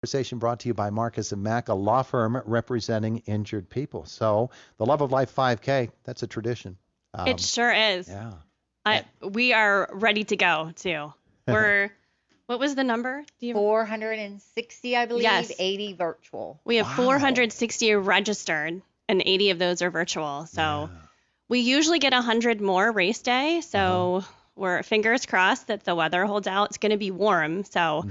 Conversation brought to you by Marcus and Mack, a law firm representing injured people. So the Love of Life 5K, that's a tradition. It sure is. Yeah. We are ready to go, too. What was the number? 460, I believe, Yes. 80 virtual. We have 460 registered, and 80 of those are virtual. So we usually get 100 more race day. So we're fingers crossed that the weather holds out. It's going to be warm. So,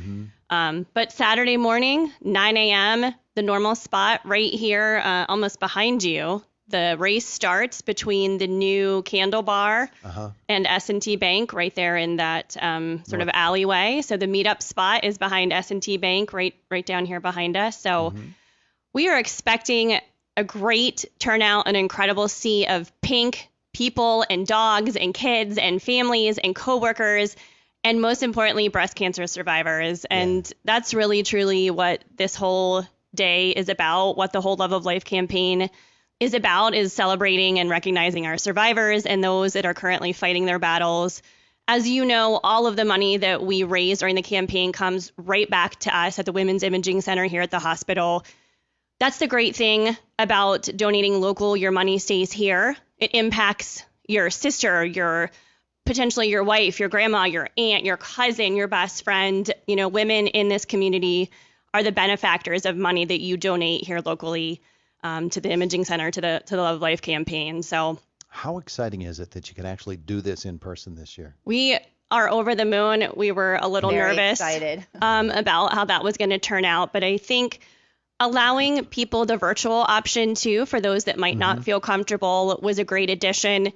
but Saturday morning, 9 a.m., the normal spot right here, almost behind you. The race starts between the new Candle Bar and S&T Bank right there in that sort of alleyway. So the meetup spot is behind S&T Bank right down here behind us. So we are expecting a great turnout, an incredible sea of pink people and dogs and kids and families and coworkers, and most importantly, breast cancer survivors. And that's really, truly what this whole day is about, what the whole Love of Life campaign is about, is celebrating and recognizing our survivors and those that are currently fighting their battles. As you know, all of the money that we raise during the campaign comes right back to us at the Women's Imaging Center here at the hospital. That's the great thing about donating local. Your money stays here. It impacts your sister, potentially your wife, your grandma, your aunt, your cousin, your best friend. You know, women in this community are the benefactors of money that you donate here locally to the Imaging Center, to the Love of Life campaign. So how exciting is it that you can actually do this in person this year? We are over the moon. We were a little nervous about how that was going to turn out, but I think allowing people the virtual option too, for those that might not feel comfortable, was a great addition.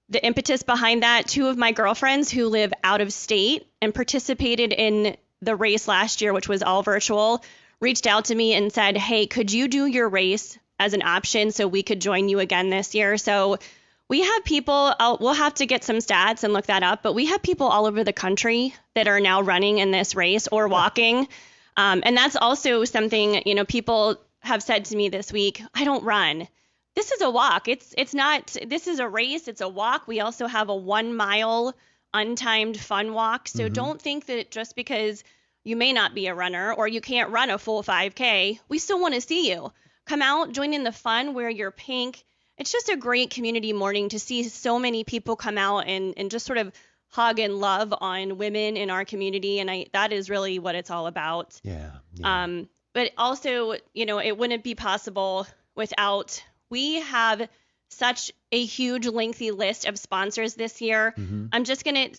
The impetus behind that, two of my girlfriends who live out of state and participated in the race last year, which was all virtual, reached out to me and said, hey, could you do your race as an option so we could join you again this year? So we have people, we'll have to get some stats and look that up, but we have people all over the country that are now running in this race or walking. And that's also something, you know, people have said to me this week, I don't run. This is a walk. It's not, this is a race. It's a walk. We also have a 1 mile untimed fun walk. So don't think that just because you may not be a runner or you can't run a full 5K, we still want to see you. Come out, join in the fun, wear your pink. It's just a great community morning to see so many people come out and just sort of hug and love on women in our community. And that is really what it's all about. But also, you know, it wouldn't be possible without, we have such a huge, lengthy list of sponsors this year. I'm just going to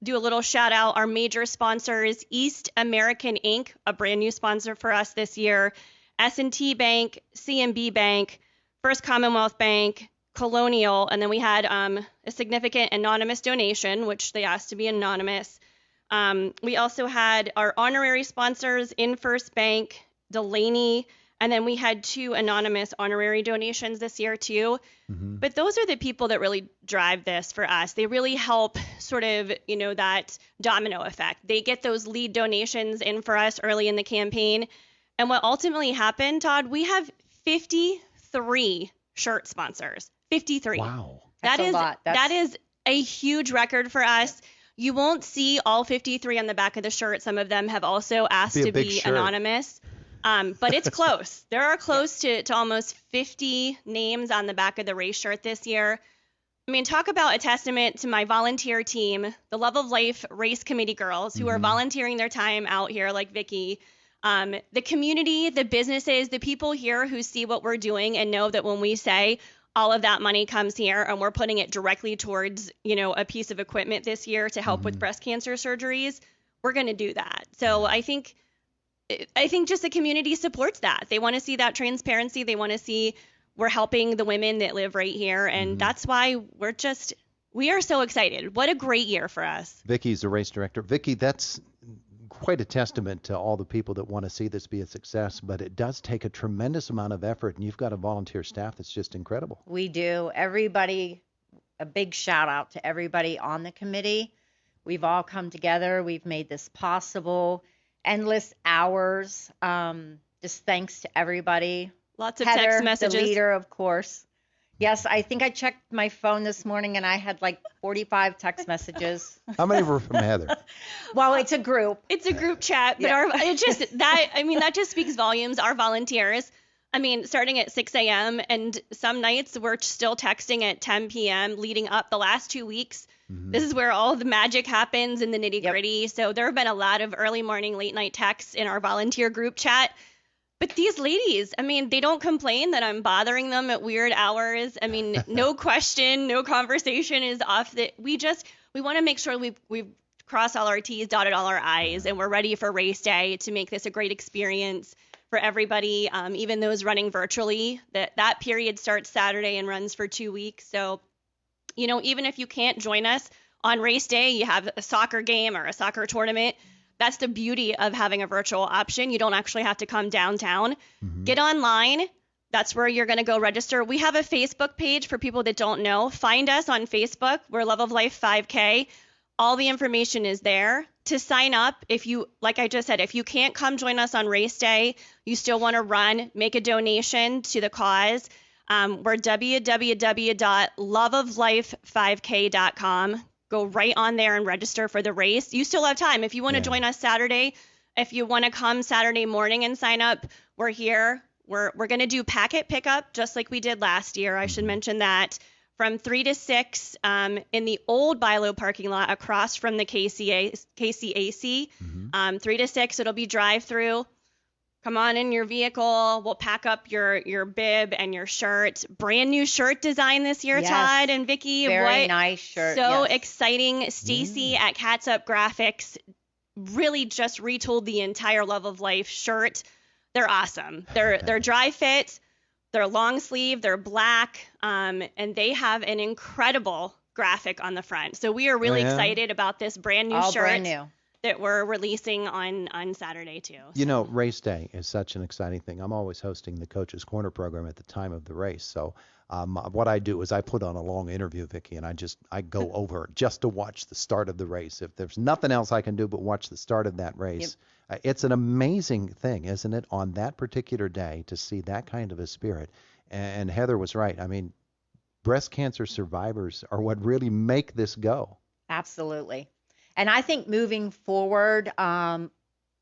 do a little shout out. Our major sponsors: East American Inc., a brand new sponsor for us this year, S&T Bank, CMB Bank, First Commonwealth Bank, Colonial, and then we had a significant anonymous donation, which they asked to be anonymous. We also had our honorary sponsors, InFirst Bank, Delaney, and then we had 2 anonymous honorary donations this year too. But those are the people that really drive this for us. They really help sort of, you know, that domino effect. They get those lead donations in for us early in the campaign. And what ultimately happened, Todd, we have 53 shirt sponsors. 53. Wow. That's a lot. That is a huge record for us. You won't see all 53 on the back of the shirt. Some of them have also asked to be anonymous. But it's close. There are close to almost 50 names on the back of the race shirt this year. I mean, talk about a testament to my volunteer team, the Love of Life race committee girls who are volunteering their time out here, like Vickie. The community, the businesses, the people here who see what we're doing and know that when we say all of that money comes here and we're putting it directly towards, you know, a piece of equipment this year to help with breast cancer surgeries, we're going to do that. So I think just the community supports that. They want to see that transparency. They want to see we're helping the women that live right here. And that's why we are so excited. What a great year for us. Vickie's the race director. Vickie, that's quite a testament to all the people that want to see this be a success, but it does take a tremendous amount of effort, and you've got a volunteer staff that's just incredible. We do. Everybody, a big shout out to everybody on the committee. We've all come together. We've made this possible. Endless hours. Just thanks to everybody. Lots of Heather, text messages. The leader, of course. Yes, I think I checked my phone this morning and I had like 45 text messages. How many were from Heather? Well, it's a group. It's a group chat, but that just speaks volumes. Our volunteers, starting at 6 a.m. and some nights we're still texting at 10 p.m. leading up the last 2 weeks. This is where all the magic happens in the nitty gritty. Yep. So there have been a lot of early morning, late night texts in our volunteer group chat. But these ladies, they don't complain that I'm bothering them at weird hours. No question, no conversation is off. We want to make sure we've crossed all our T's, dotted all our I's, and we're ready for race day to make this a great experience for everybody, even those running virtually. That period starts Saturday and runs for 2 weeks. So, even if you can't join us on race day, you have a soccer game or a soccer tournament. That's the beauty of having a virtual option. You don't actually have to come downtown. Get online. That's where you're going to go register. We have a Facebook page for people that don't know. Find us on Facebook. We're Love of Life 5K. All the information is there. To sign up, like I just said, if you can't come join us on race day, you still want to run, make a donation to the cause. We're www.loveoflife5k.com. Go right on there and register for the race. You still have time. If you want to join us Saturday, if you want to come Saturday morning and sign up, we're here. We're going to do packet pickup just like we did last year. I should mention that from 3 to 6 in the old Bilo parking lot across from the KCAC. 3 to 6, it'll be drive-through. Come on in your vehicle. We'll pack up your bib and your shirt. Brand new shirt design this year, Todd and Vickie. Very nice shirt. So exciting. Stacy at Cats Up Graphics really just retooled the entire Love of Life shirt. They're awesome. They're dry fit. They're long sleeve. They're black. And they have an incredible graphic on the front. So we are really excited about this brand new shirt. Brand new. That we're releasing on Saturday too. Race day is such an exciting thing. I'm always hosting the Coach's Corner program at the time of the race. So what I do is I put on a long interview, Vickie, and I go over just to watch the start of the race. If there's nothing else I can do but watch the start of that race, it's an amazing thing, isn't it, on that particular day to see that kind of a spirit. And Heather was right. Breast cancer survivors are what really make this go. Absolutely. And I think moving forward,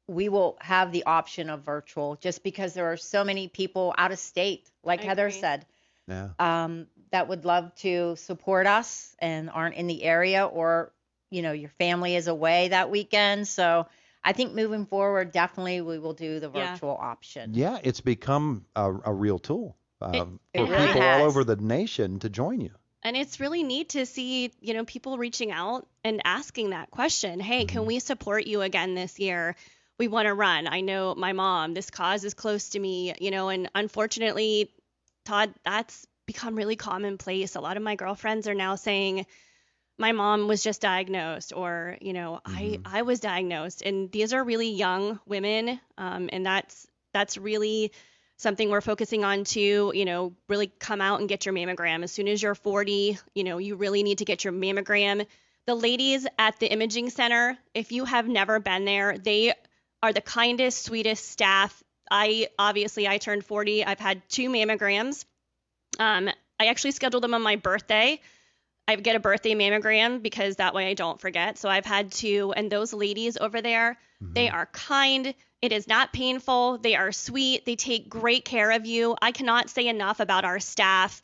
we will have the option of virtual just because there are so many people out of state, like Heather said, that would love to support us and aren't in the area, or, your family is away that weekend. So I think moving forward, definitely we will do the virtual option. Yeah, it's become a real tool for people all over the nation to join you. And it's really neat to see, people reaching out and asking that question. Hey, can we support you again this year? We want to run. I know my mom, this cause is close to me, and unfortunately, Todd, that's become really commonplace. A lot of my girlfriends are now saying, my mom was just diagnosed, or, I was diagnosed. And these are really young women. And that's really something we're focusing on too, really come out and get your mammogram. As soon as you're 40, you really need to get your mammogram. The ladies at the imaging center, if you have never been there, they are the kindest, sweetest staff. I turned 40. I've had 2 mammograms. I actually scheduled them on my birthday. I get a birthday mammogram because that way I don't forget. So I've had 2, and those ladies over there, they are kind. It is not painful. They are sweet. They take great care of you. I cannot say enough about our staff,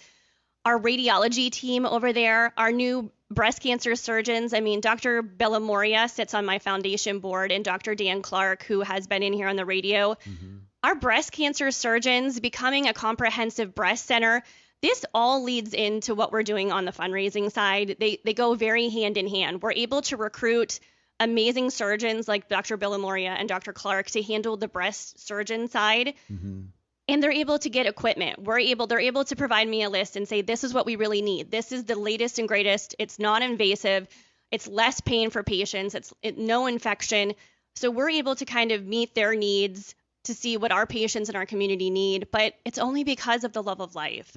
our radiology team over there, our new breast cancer surgeons. Dr. Bellamoria sits on my foundation board, and Dr. Dan Clark, who has been in here on the radio. Our breast cancer surgeons becoming a comprehensive breast center. This all leads into what we're doing on the fundraising side. They go very hand in hand. We're able to recruit amazing surgeons like Dr. Bellamoria and Dr. Clark to handle the breast surgeon side. And they're able to get equipment. They're able to provide me a list and say, this is what we really need. This is the latest and greatest. It's non-invasive. It's less pain for patients. It's no infection. So we're able to kind of meet their needs to see what our patients in our community need. But it's only because of the Love of Life.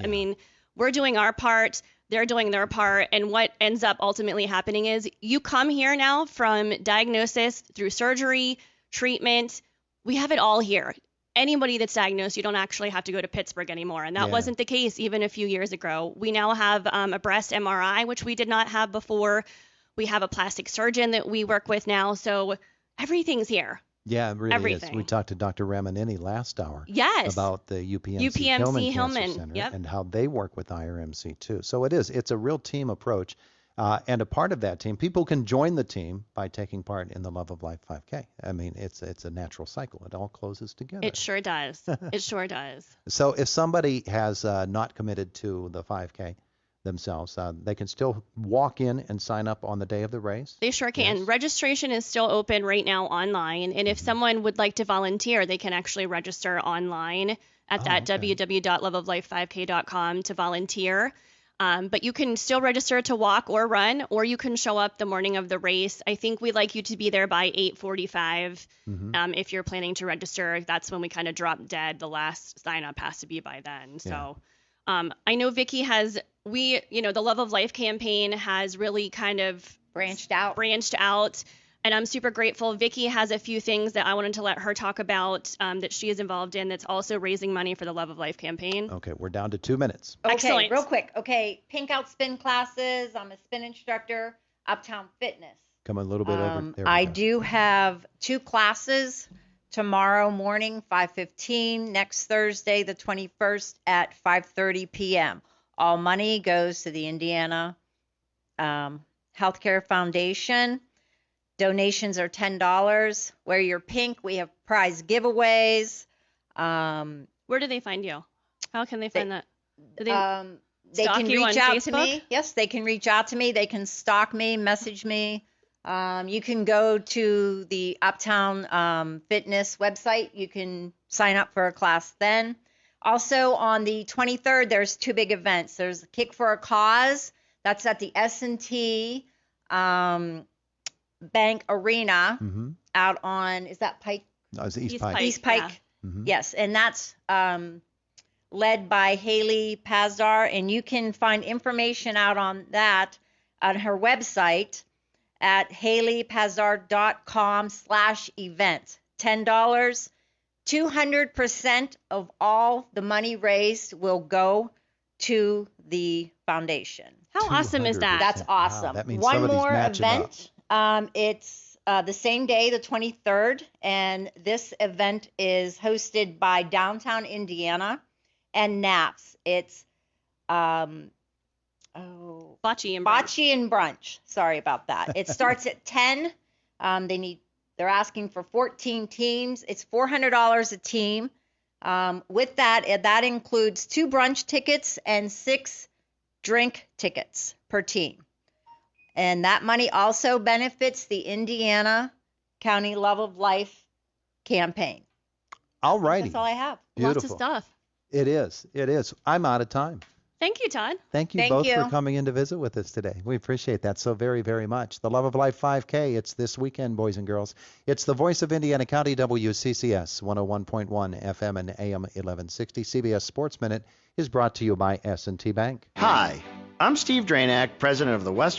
We're doing our part. They're doing their part. And what ends up ultimately happening is you come here now from diagnosis through surgery, treatment. We have it all here. anybody that's diagnosed, you don't actually have to go to Pittsburgh anymore. And that wasn't the case even a few years ago. We now have a breast MRI, which we did not have before. We have a plastic surgeon that we work with now. So everything's here. Yeah, it really is. We talked to Dr. Ramanini last hour about the UPMC Hillman Center and how they work with IRMC too. So it's a real team approach. And a part of that team, people can join the team by taking part in the Love of Life 5K. I mean, it's a natural cycle. It all closes together. It sure does. It sure does. So if somebody has not committed to the 5K themselves, they can still walk in and sign up on the day of the race? They sure can. Yes. Registration is still open right now online. And if someone would like to volunteer, they can actually register online at www.loveoflife5k.com to volunteer. But you can still register to walk or run, or you can show up the morning of the race. I think we'd like you to be there by 8:45. If you're planning to register, that's when we kind of drop dead. The last sign up has to be by then. So I know Vickie the Love of Life campaign has really kind of branched out. And I'm super grateful. Vickie has a few things that I wanted to let her talk about that she is involved in that's also raising money for the Love of Life campaign. Okay, we're down to 2 minutes. Okay, excellent. Real quick. Okay, Pink Out spin classes. I'm a spin instructor, Uptown Fitness. Come a little bit over there. I do have 2 classes tomorrow morning, 5:15, next Thursday, the 21st at 5:30 p.m. All money goes to the Indiana Healthcare Foundation. Donations are $10. Wear your pink. We have prize giveaways. Where do they find you? How can they find that? Do they can reach out to me. Yes, they can reach out to me. They can stalk me, message me. You can go to the Uptown Fitness website. You can sign up for a class then. Also, on the 23rd, there's 2 big events. There's Kick for a Cause. That's at the S&T Bank Arena out on, is that Pike? No, it's East Pike. East Pike. Yeah. Yes, and that's led by Haley Pazdar, and you can find information out on that on her website at haleypazdar.com/event. $10. 200% of all the money raised will go to the foundation. How awesome is that? That's awesome. Wow, that means one more event. It's the same day, the 23rd, and this event is hosted by Downtown Indiana and NAPS. It's Bocce and Brunch. Sorry about that. It starts at 10. They're asking for 14 teams. It's $400 a team. With that includes 2 brunch tickets and 6 drink tickets per team. And that money also benefits the Indiana County Love of Life campaign. All righty. That's all I have. Beautiful. Lots of stuff. It is. I'm out of time. Thank you, Todd. Thank you both for coming in to visit with us today. We appreciate that so very, very much. The Love of Life 5K, it's this weekend, boys and girls. It's the voice of Indiana County, WCCS 101.1 FM and AM 1160. CBS Sports Minute is brought to you by S&T Bank. Hi, I'm Steve Dranak, president of the Western